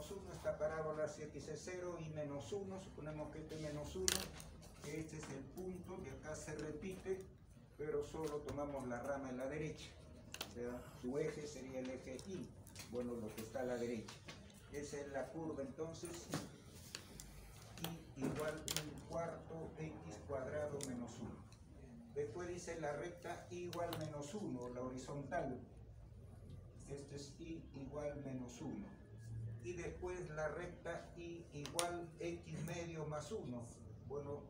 menos 1, esta parábola si x es 0 y menos 1, suponemos que este menos 1, este es el punto que acá se repite, pero solo tomamos la rama en la derecha, o sea, su eje sería el eje y, bueno, lo que está a la derecha. Esa es la curva entonces, y igual 1/4 x cuadrado menos 1. Después dice la recta y igual menos 1, la horizontal. Este es y igual menos 1. Y después la recta y igual x medio más 1. Bueno,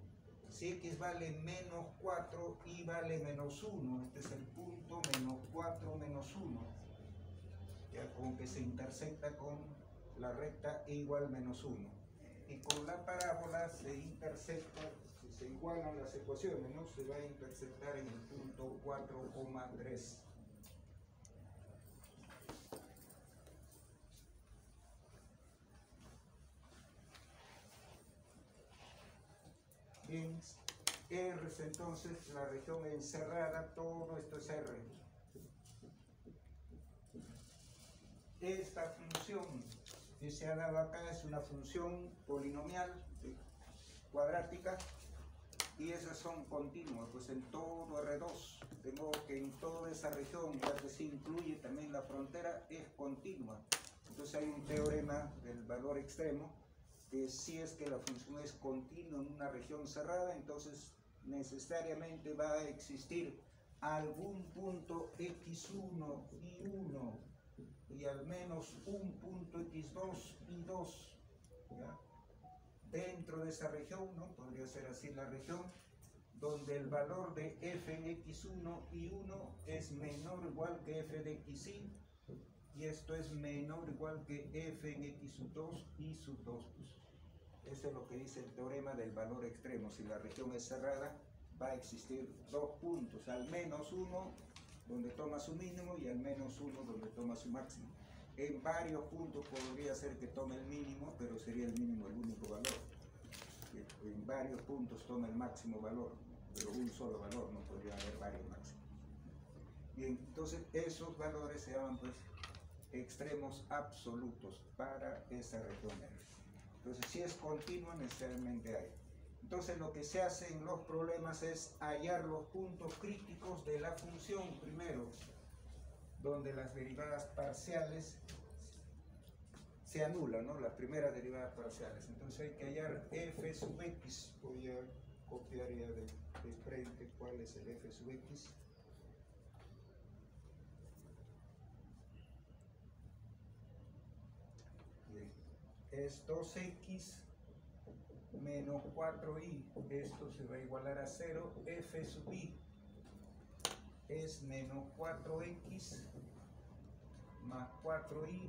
si x vale menos 4, y vale menos 1. Este es el punto menos 4 menos 1. Ya como que se intersecta con la recta e igual menos 1. Y con la parábola se intersecta, si se igualan las ecuaciones, ¿no? Se va a intersectar en el punto 4,3. Bien, R es entonces la región encerrada, todo esto es R. Esta función que se ha dado acá es una función polinomial cuadrática y esas son continuas, pues en todo R2, de modo que en toda esa región, ya que se incluye también la frontera, es continua. Entonces hay un teorema del valor extremo que si es que la función es continua en una región cerrada, entonces necesariamente va a existir algún punto x1 y 1 y al menos un punto x2 y 2, ¿ya? Dentro de esa región, ¿no? Podría ser así la región, donde el valor de f en x1 y 1 es menor o igual que f de xy, y esto es menor o igual que f en x sub 2 y sub 2. Eso es lo que dice el teorema del valor extremo. Si la región es cerrada, va a existir dos puntos, al menos uno donde toma su mínimo y al menos uno donde toma su máximo. En varios puntos podría ser que tome el mínimo, pero sería el mínimo el único valor. En varios puntos toma el máximo valor, pero un solo valor, no podría haber varios máximos. Bien, entonces esos valores se llaman pues extremos absolutos para esa región R. Entonces si es continua necesariamente hay. Entonces lo que se hace en los problemas es hallar los puntos críticos de la función primero, donde las derivadas parciales se anulan, ¿no? Las primeras derivadas parciales. Entonces hay que hallar f sub x. Voy a copiar ya de frente cuál es el f sub x. Bien. Es 2x menos 4y, esto se va a igualar a 0, f sub y es menos 4x más 4y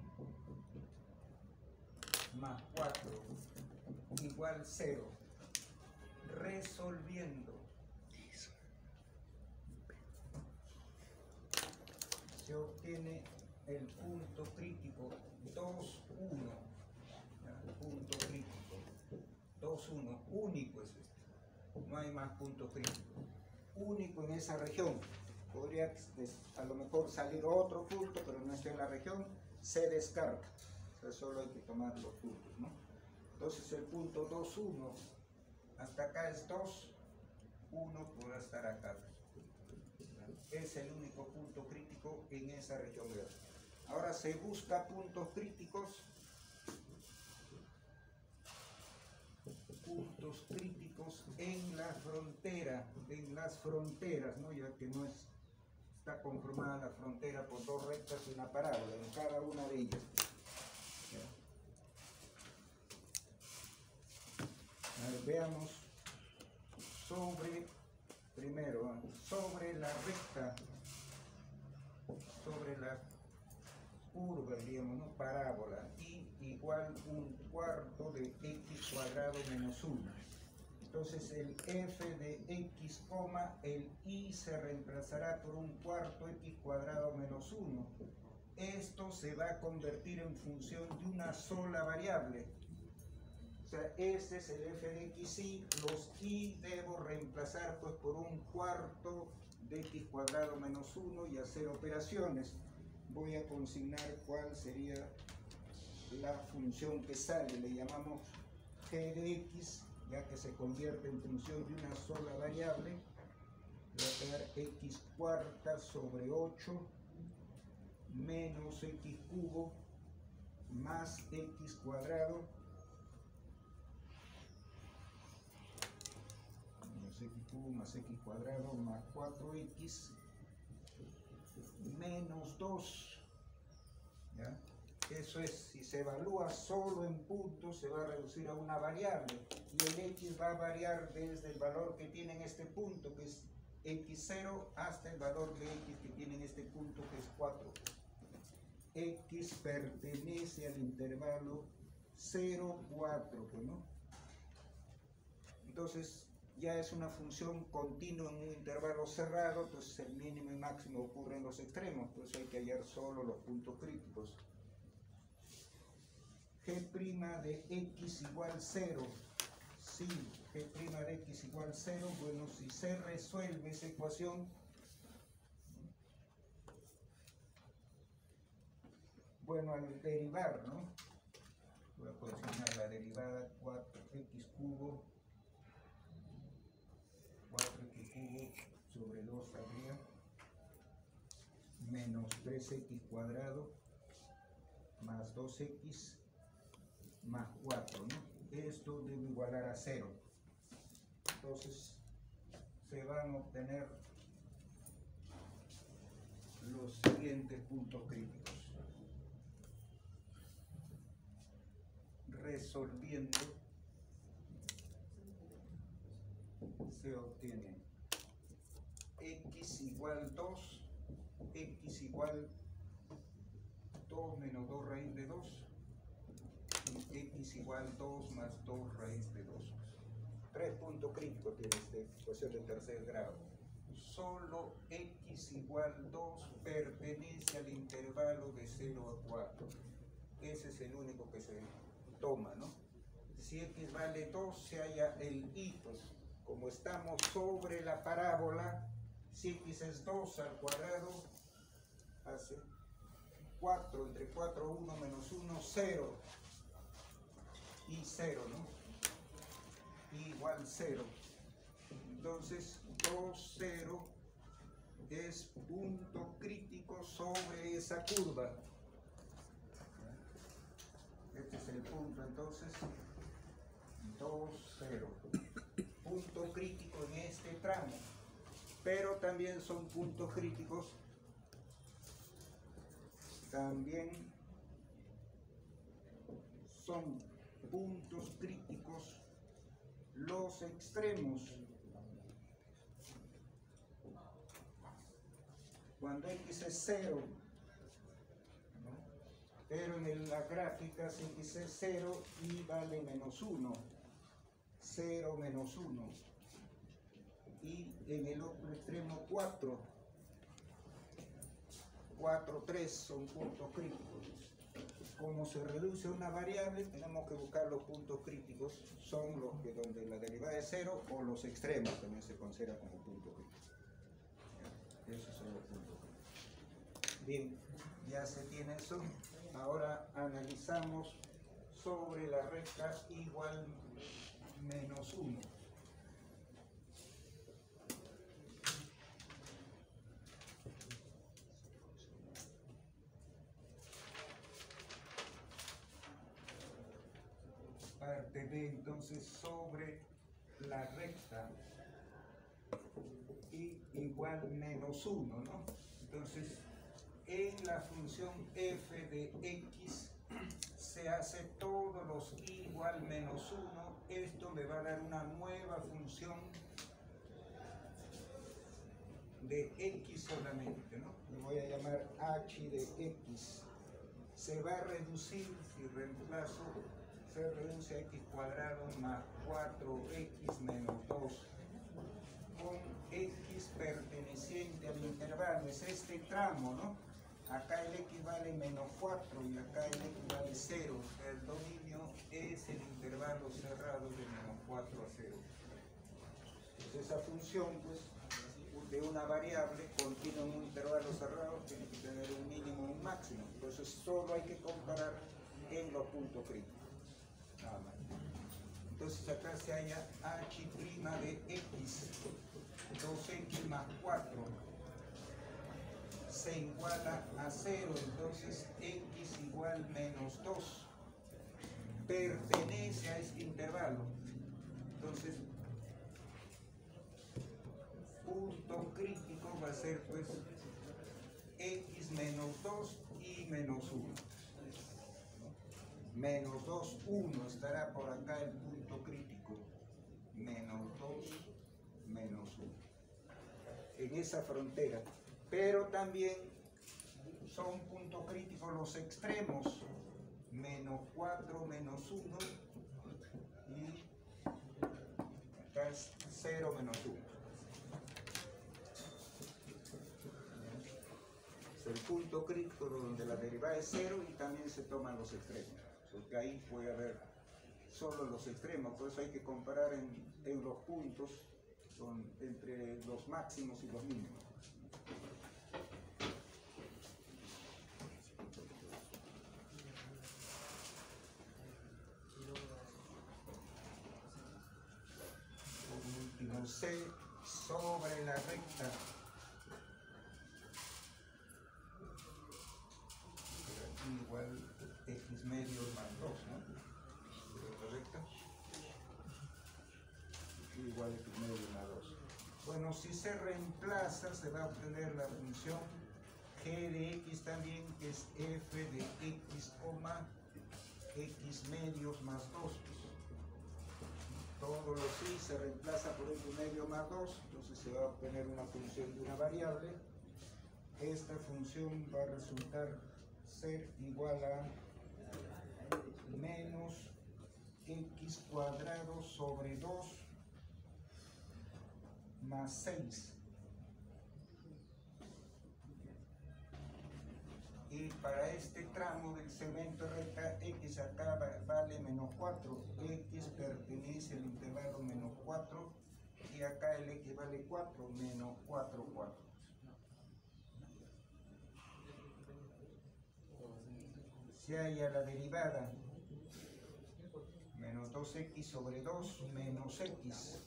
más 4 igual 0. Resolviendo, se obtiene el punto crítico 2, 1, punto crítico 2, 1, único es este, no hay más puntos críticos, único en esa región. Podría a lo mejor salir otro punto, pero no está en la región, se descarta. O sea, solo hay que tomar los puntos, ¿no? Entonces el punto 2, 1, hasta acá es 2, 1 podrá estar acá. Es el único punto crítico en esa región verde. Ahora se busca puntos críticos en la frontera, en las fronteras, ¿no? Ya que no está conformada la frontera por dos rectas y una parábola, en cada una de ellas. A ver, veamos sobre la recta, sobre la curva, digamos, ¿no? Parábola, y igual 1/4 de x cuadrado menos 1. Entonces el f de x, el y se reemplazará por 1/4 x cuadrado menos 1. Esto se va a convertir en función de una sola variable. O sea, este es el f de xy, los y debo reemplazar pues por 1/4 de x cuadrado menos 1 y hacer operaciones. Voy a consignar cuál sería la función que sale, le llamamos g de x, ya que se convierte en función de una sola variable. Va a quedar x cuarta sobre 8 menos x cubo más x cuadrado menos x cubo más x cuadrado más 4x menos 2. ¿Ya? Eso es, si se evalúa solo en puntos, se va a reducir a una variable y el x va a variar desde el valor que tiene en este punto, que es x0, hasta el valor de x que tiene en este punto, que es 4. X pertenece al intervalo 0, 4, ¿no? Entonces ya es una función continua en un intervalo cerrado, entonces el mínimo y máximo ocurre en los extremos, por eso hay que hallar solo los puntos críticos. G' de x igual 0, si G' de x igual 0, bueno, si se resuelve esa ecuación, bueno, al derivar, ¿no? Voy a posicionar la derivada 4x cubo, 4x cubo sobre 2 saldría, menos 3x cuadrado, más 2x, más 4, ¿no? Esto debe igualar a 0. Entonces, se van a obtener los siguientes puntos críticos. Resolviendo, se obtiene x igual 2, x igual 2 menos 2 raíz de 2, y x igual 2 más 2 raíz de 2. 3 puntos críticos tiene esta ecuación de tercer grado. Solo x igual 2 pertenece al intervalo de 0 a 4. Ese es el único que se toma, ¿no? Si x vale 2, se halla el y, pues como estamos sobre la parábola, si x es 2 al cuadrado, hace 4, entre 4, 1 menos 1, 0, y 0, ¿no? Y igual 0. Entonces, 2, 0 es punto crítico sobre esa curva. Este es el punto, entonces, 2, 0. Punto crítico en este tramo. Pero también son puntos críticos. También son puntos críticos los extremos. Cuando x es 0, ¿no? Pero en la gráfica si x es 0 y vale menos 1, 0 menos 1, y en el otro extremo 4, 4, 3 son puntos críticos. Como se reduce una variable, tenemos que buscar los puntos críticos, son los que donde la derivada es 0 o los extremos también se considera como punto crítico. Esos son los puntos críticos. Bien, ya se tiene eso. Ahora analizamos sobre la recta igual menos 1. Parte B, entonces, sobre la recta y igual menos 1, ¿no? Entonces, en la función f de x se hace todos los igual menos 1. Esto me va a dar una nueva función de x solamente, ¿no? Le voy a llamar h de x. Se va a reducir, si reemplazo, se reduce a x cuadrado más 4x menos 2 con x perteneciente al intervalo. Es este tramo, ¿no? Acá el x vale menos 4 y acá el x vale 0. O sea, el dominio es el intervalo cerrado de menos 4 a 0. Entonces esa función, pues, de una variable continua en un intervalo cerrado tiene que tener un mínimo y un máximo. Entonces solo hay que comparar en los puntos críticos. Nada más. Entonces acá se halla h' de x, 2x más 4, se iguala a 0, entonces x igual menos 2. Pertenece a este intervalo. Entonces, punto crítico va a ser pues x menos 2 y menos 1. Menos 2, 1 estará por acá el punto crítico. Menos 2, menos 1. En esa frontera. Pero también son puntos críticos los extremos. Menos 4, menos 1. Y acá es 0, menos 1. Es el punto crítico donde la derivada es 0 y también se toman los extremos. Porque ahí puede haber solo los extremos, por eso hay que comparar en los puntos entre los máximos y los mínimos. Por último, C sobre la recta. Igual x medio más 2, ¿no? ¿Correcto? Igual x medio más 2. Bueno, si se reemplaza, se va a obtener la función g de x también, que es f de x, x medios más 2. Todo lo sí se reemplaza por x medio más 2, entonces se va a obtener una función de una variable. Esta función va a resultar ser igual a menos x cuadrado sobre 2 más 6. Y para este tramo del segmento recta, x acá vale menos 4. X pertenece al intervalo menos 4. Y acá el x vale 4, menos 4, 4. Se halla la derivada menos 2x sobre 2 menos x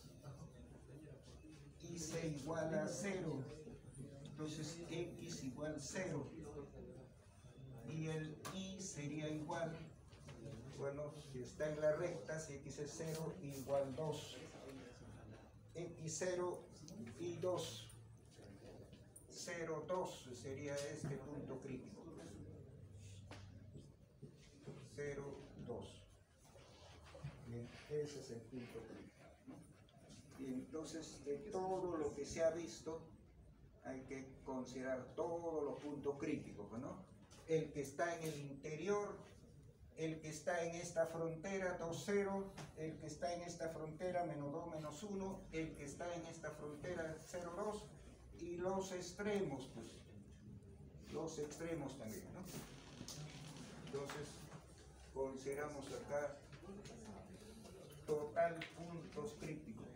y se iguala a 0, entonces x igual 0 y el y sería igual, bueno, si está en la recta, si x es 0, igual 2, x0 y 2, 0, 2 sería este punto crítico. 0, 2. Bien, ese es el punto crítico, ¿no? Y entonces, de todo lo que se ha visto, hay que considerar todos los puntos críticos, ¿no? El que está en el interior, el que está en esta frontera, 2, 0, el que está en esta frontera, menos 2, menos 1, el que está en esta frontera, 0, 2, y los extremos, pues, los extremos también, ¿no? Entonces, consideramos acá total puntos críticos.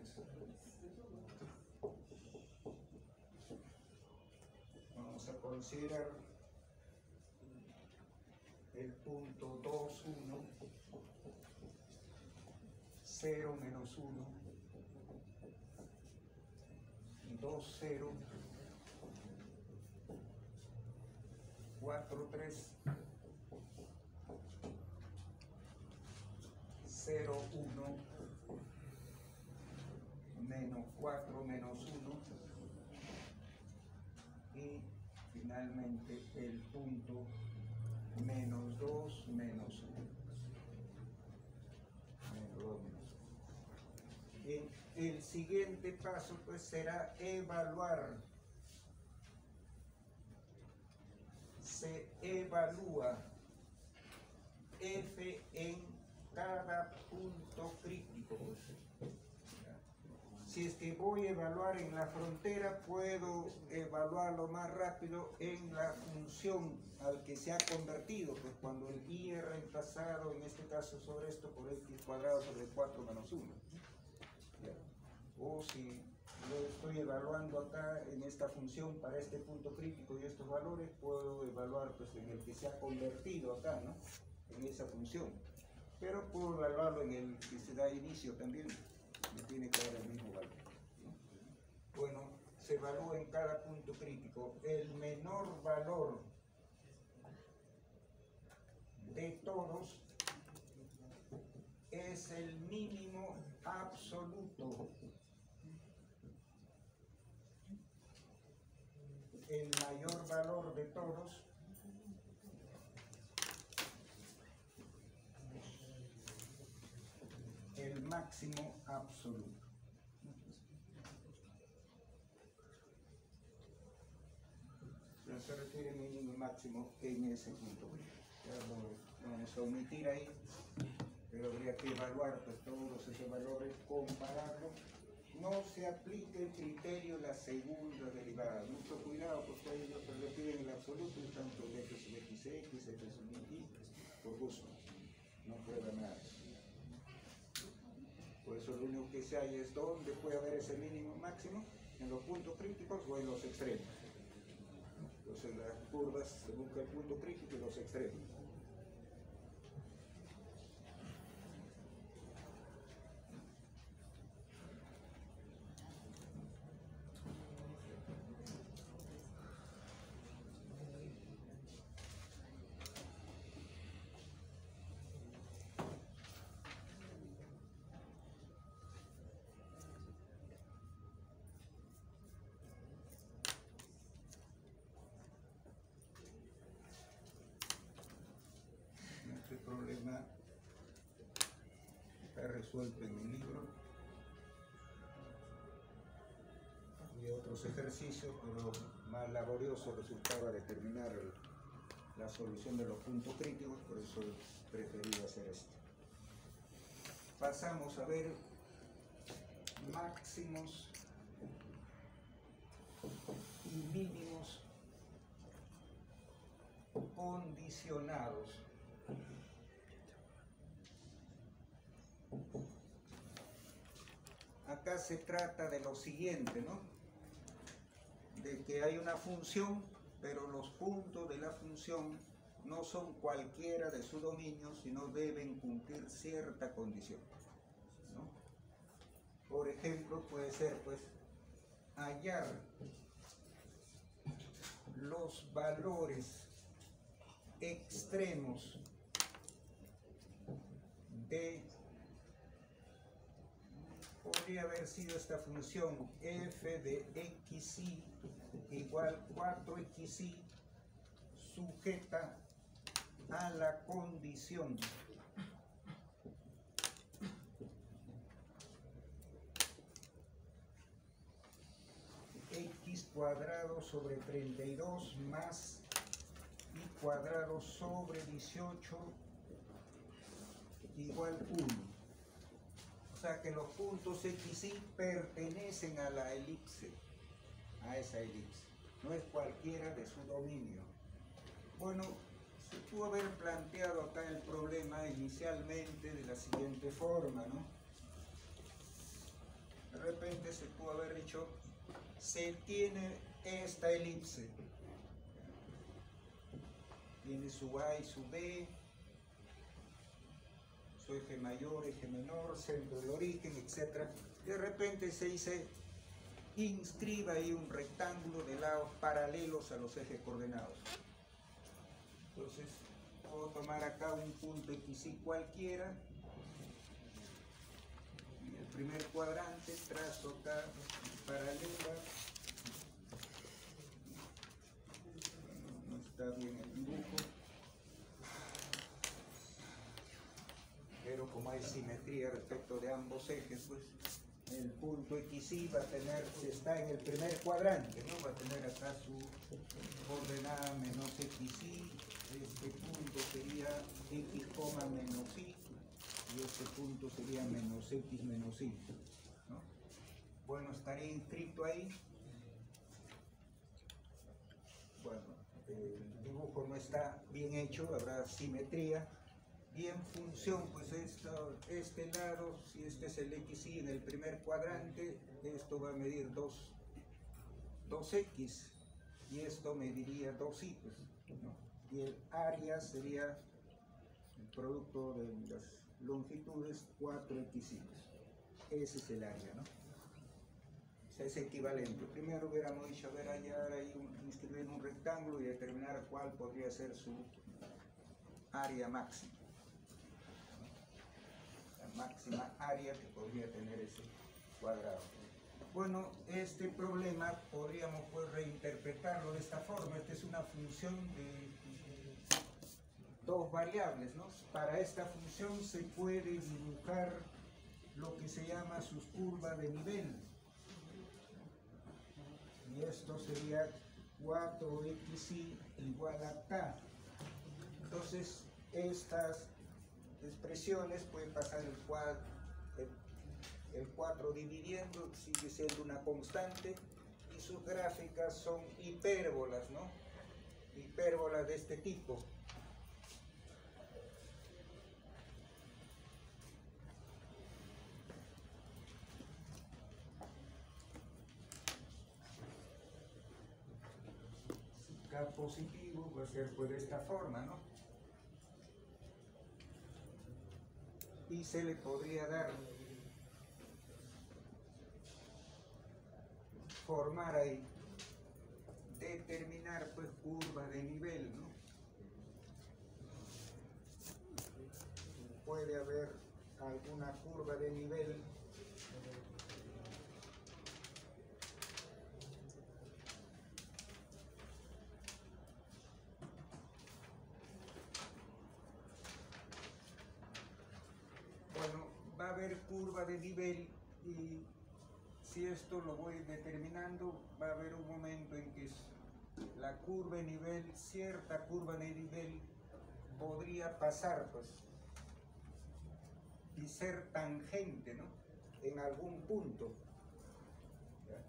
Vamos a considerar el punto 2, 1, 0, menos 1, 2, 0, 4, 3, 0, 1, menos 4, menos 1 y finalmente el punto menos 2, menos 1. Menos 2, menos 1. Bien, el siguiente paso pues será evaluar. Se evalúa f en cada punto crítico. Si es que voy a evaluar en la frontera, puedo evaluarlo más rápido en la función al que se ha convertido, pues cuando el y es reemplazado, en este caso sobre esto, por x cuadrado sobre 4 menos 1. O si lo estoy evaluando acá en esta función para este punto crítico y estos valores, puedo evaluar pues en el que se ha convertido acá, ¿no? en esa función, pero puedo evaluarlo en el que se da inicio también, me tiene que dar el mismo valor, ¿no? Bueno, se evalúa en cada punto crítico el menor valor de todos es el mínimo absoluto. El mayor valor de todos el máximo absoluto. Pero se refiere mínimo y máximo en ese punto. Ya lo vamos a omitir ahí, pero habría que evaluar pues, todos esos valores, compararlos. No se aplique el criterio de la segunda derivada. Mucho cuidado porque ellos se refieren el absoluto y tanto de x sub xx, f sub y, por gusto. No prueba nada. Por eso lo único que se hay es dónde puede haber ese mínimo máximo, en los puntos críticos o en los extremos. Entonces en las curvas se busca el punto crítico y los extremos. Este problema está resuelto en mi libro y otros ejercicios, pero más laborioso resultaba determinar la solución de los puntos críticos, por eso preferí hacer esto. Pasamos a ver máximos y mínimos condicionados. Acá se trata de lo siguiente, ¿no? De que hay una función, pero los puntos de la función no son cualquiera de su dominio, sino deben cumplir cierta condición, ¿no? Por ejemplo, puede ser, pues, hallar los valores extremos de, podría haber sido esta función f de xy igual 4xy sujeta a la condición x cuadrado sobre 32 más y cuadrado sobre 18 igual 1. O sea que los puntos xy pertenecen a la elipse, a esa elipse. No es cualquiera de su dominio. Bueno, se pudo haber planteado acá el problema inicialmente de la siguiente forma, ¿no? De repente se pudo haber dicho, se tiene esta elipse. Tiene su A y su B, su eje mayor, eje menor, centro del origen, etc. De repente se dice, inscriba ahí un rectángulo de lados paralelos a los ejes coordenados. Entonces, puedo tomar acá un punto xy cualquiera. En el primer cuadrante trazo acá paralela. No está bien el dibujo. Pero como hay simetría respecto de ambos ejes, pues el punto xy va a tener, si está en el primer cuadrante, ¿no? Va a tener acá su coordenada menos xy, este punto sería x, menos y este punto sería menos x menos y, ¿no? Bueno, estaría inscrito ahí. Bueno, el dibujo no está bien hecho, habrá simetría. Y en función, pues este lado, si este es el xy en el primer cuadrante, esto va a medir 2x y esto mediría 2y, pues, ¿no? Y el área sería el producto de las longitudes 4xy. Ese es el área, ¿no? O sea, es equivalente. Primero hubiéramos dicho, a ver, hallar ahí, inscribir un rectángulo y determinar cuál podría ser su área máxima. La máxima área que podría tener ese cuadrado. Bueno, este problema podríamos pues reinterpretarlo de esta forma. Esta es una función de dos variables, ¿no? Para esta función se puede dibujar lo que se llama sus curvas de nivel. Y esto sería 4xy igual a k. Entonces, estas expresiones pueden pasar el 4 dividiendo, sigue siendo una constante, y sus gráficas son hipérbolas, ¿no? Hipérbolas de este tipo. K positivo va a ser pues de esta forma, ¿no? Y se le podría dar, formar ahí, determinar pues curva de nivel, ¿no? Puede haber alguna curva de nivel va a haber curva de nivel, y si esto lo voy determinando, va a haber un momento en que la curva de nivel, cierta curva de nivel podría pasar pues y ser tangente, ¿no? En algún punto. ¿Ya?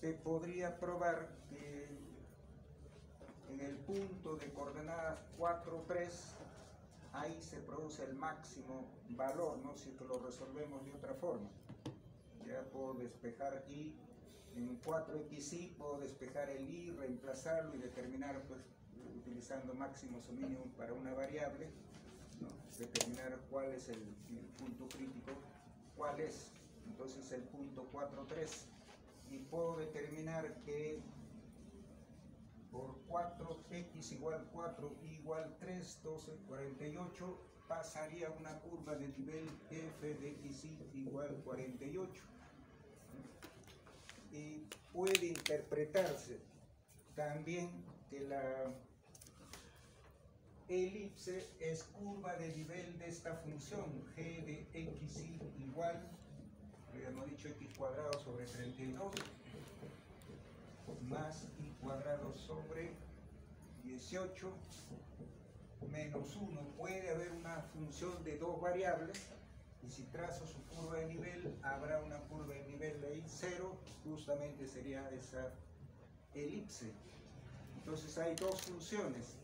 Se podría probar que en el punto de coordenadas 4, 3, ahí se produce el máximo valor, ¿no? Si lo resolvemos de otra forma. Ya puedo despejar y en 4xy puedo despejar el y, reemplazarlo y determinar, pues, utilizando máximos o mínimos para una variable, ¿no? Determinar cuál es el punto crítico, cuál es. Entonces el punto 4, 3. Y puedo determinar que por 4x igual 4 igual 3, 12, 48, pasaría una curva de nivel f de xy igual 48. Y puede interpretarse también que la elipse es curva de nivel de esta función g de xy igual, habíamos dicho x cuadrado sobre 32 más y cuadrado sobre 18 menos 1. Puede haber una función de dos variables, y si trazo su curva de nivel, habrá una curva de nivel de ahí 0, justamente sería esa elipse. Entonces hay dos funciones,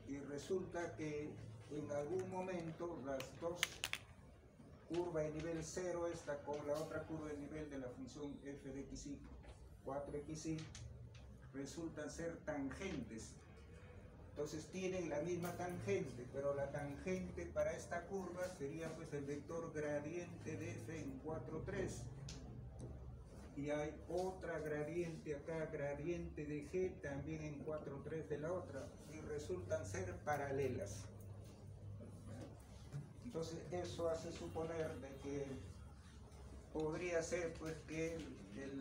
y resulta que en algún momento las dos curvas de nivel 0, esta con la otra curva de nivel de la función f de xy, 4xy, resultan ser tangentes. Entonces tienen la misma tangente, pero la tangente para esta curva sería pues el vector gradiente de f en 4, 3. Y hay otra gradiente acá, gradiente de g, también en 4, 3 de la otra, y resultan ser paralelas. Entonces eso hace suponer de que podría ser pues que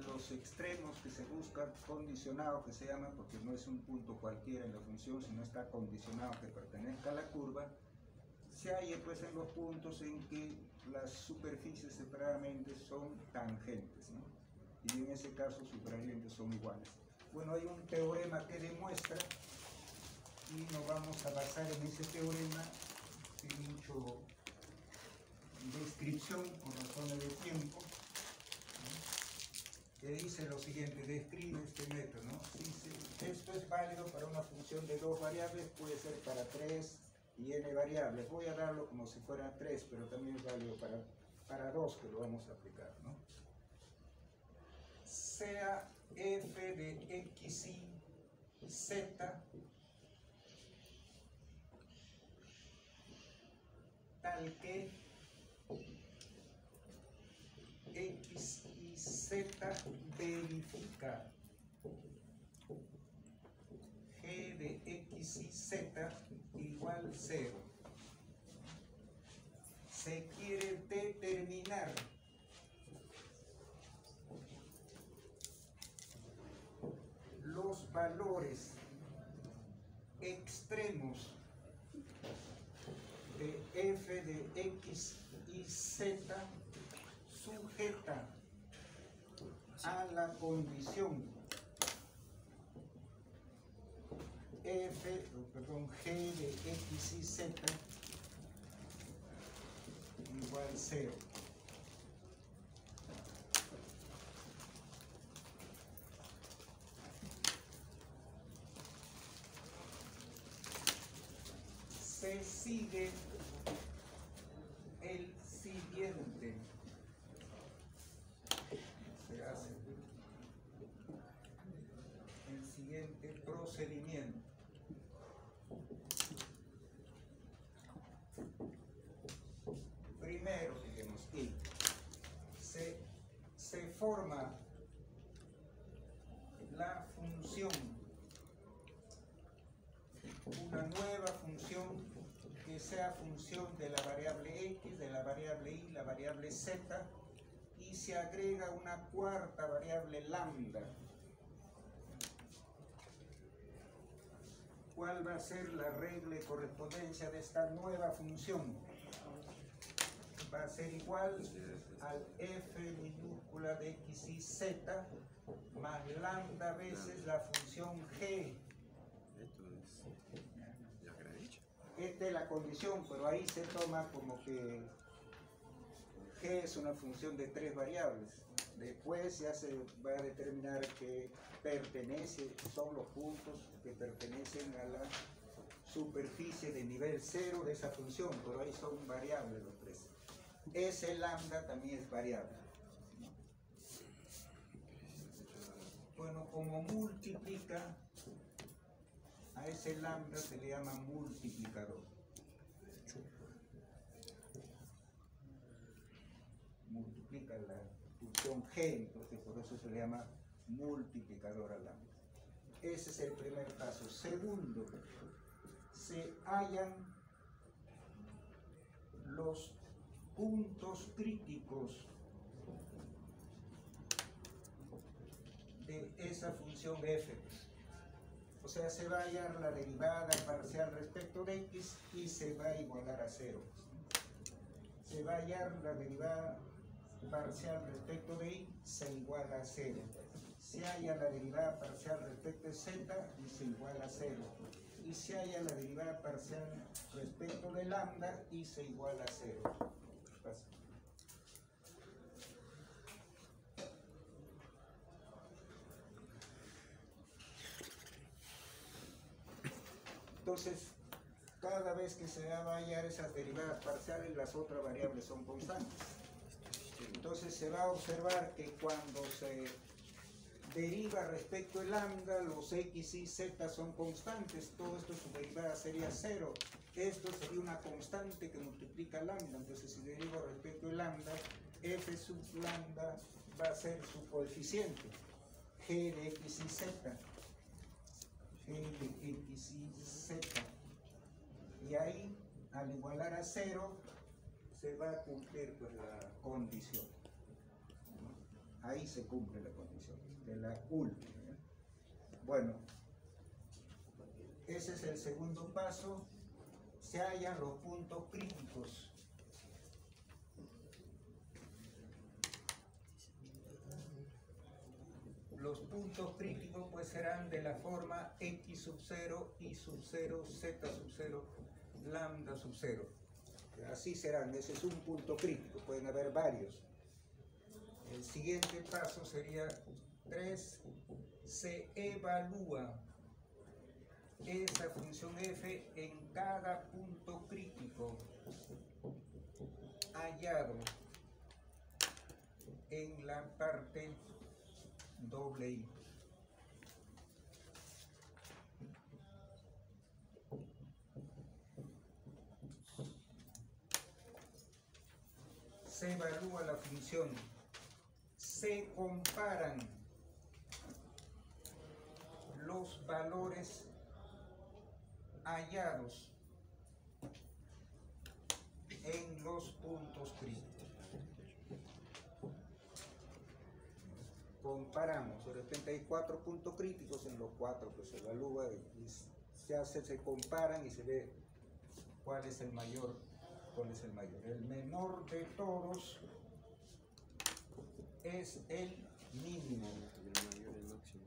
los extremos que se buscan condicionados, que se llaman, porque no es un punto cualquiera en la función, sino está condicionado que pertenezca a la curva, se halle pues en los puntos en que las superficies separadamente son tangentes, ¿no? Y en ese caso sus gradientes son iguales. Bueno, hay un teorema que demuestra, y nos vamos a basar en ese teorema sin mucho descripción por razones de tiempo, que dice lo siguiente, describe este método, ¿no? Dice, esto es válido para una función de dos variables, puede ser para 3 y n variables. Voy a darlo como si fuera 3, pero también es válido para 2, que lo vamos a aplicar, ¿no? Sea f de xy z tal que X y Z verifica G de X y Z igual 0. Se quiere determinar los valores extremos de f de x y z sujeta a la condición g de x y z igual 0. Se sigue el siguiente. Se hace el siguiente procedimiento. Primero, digamos, y se forma la función, una nueva función que sea función de la variable x, de la variable y, la variable z, y se agrega una cuarta variable lambda. ¿Cuál va a ser la regla de correspondencia de esta nueva función? Va a ser igual al f minúscula de x y z más lambda veces la función g. Esta es la condición, pero ahí se toma como que g es una función de 3 variables. Después ya se va a determinar que pertenece, son los puntos que pertenecen a la superficie de nivel 0 de esa función, pero ahí son variables los tres. Ese lambda también es variable. Bueno, como multiplica, a ese lambda se le llama multiplicador. Multiplica la función g, entonces por eso se le llama multiplicador al lambda. Ese es el primer paso. Segundo, se hallan los puntos críticos de esa función f. O sea, se va a hallar la derivada parcial respecto de x y se va a igualar a 0. Se va a hallar la derivada parcial respecto de y se iguala a 0. Se halla la derivada parcial respecto de z y se iguala a 0. Y se halla la derivada parcial respecto de lambda y se iguala a 0. Entonces, cada vez que se va a hallar esas derivadas parciales, las otras variables son constantes. Entonces se va a observar que cuando se deriva respecto de lambda, los x y z son constantes. Todo esto su derivada sería 0. Esto sería una constante que multiplica lambda. Entonces si derivo respecto de lambda, f sub lambda va a ser su coeficiente, g de x y z. G de x y z. Y ahí, al igualar a 0, se va a cumplir pues, la condición. Ahí se cumple la condición de la última. Bueno, ese es el segundo paso. Se hallan los puntos críticos. Los puntos críticos pues serán de la forma x sub 0, y sub 0, z sub 0, lambda sub 0. Así serán, ese es un punto crítico, pueden haber varios. El siguiente paso sería 3. Se evalúa esa función f en cada punto crítico hallado en la parte doble I. se evalúa la función, se comparan los valores hallados en los puntos críticos. Comparamos, de repente hay 4 puntos críticos, en los 4 pues se evalúa y se comparan y se ve cuál es el mayor, El menor de todos es el mínimo. El mayor, el máximo.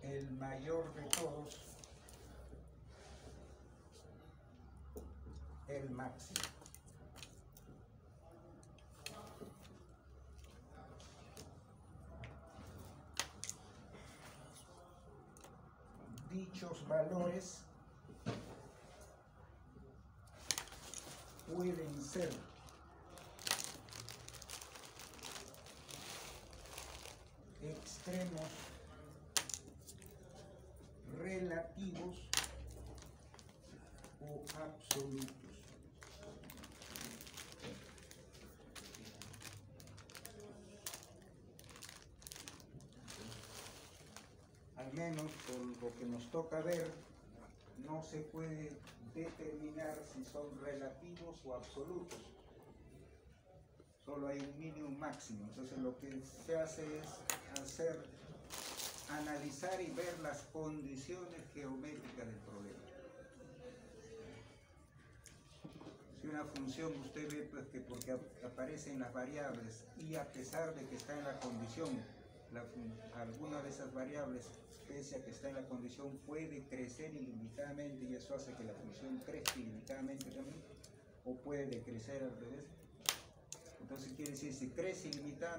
El mayor de todos, el máximo. Dichos valores pueden ser extremos, relativos o absolutos. Al menos por lo que nos toca ver, no se puede determinar si son relativos o absolutos. Solo hay un mínimo y un máximo. Entonces lo que se hace es analizar y ver las condiciones geométricas del problema. Si una función usted ve pues, que porque aparecen las variables y a pesar de que está en la condición, alguna de esas variables, pese a que está en la condición, puede crecer ilimitadamente y eso hace que la función crezca ilimitadamente también, o puede decrecer al revés. Entonces quiere decir, si crece ilimitadamente,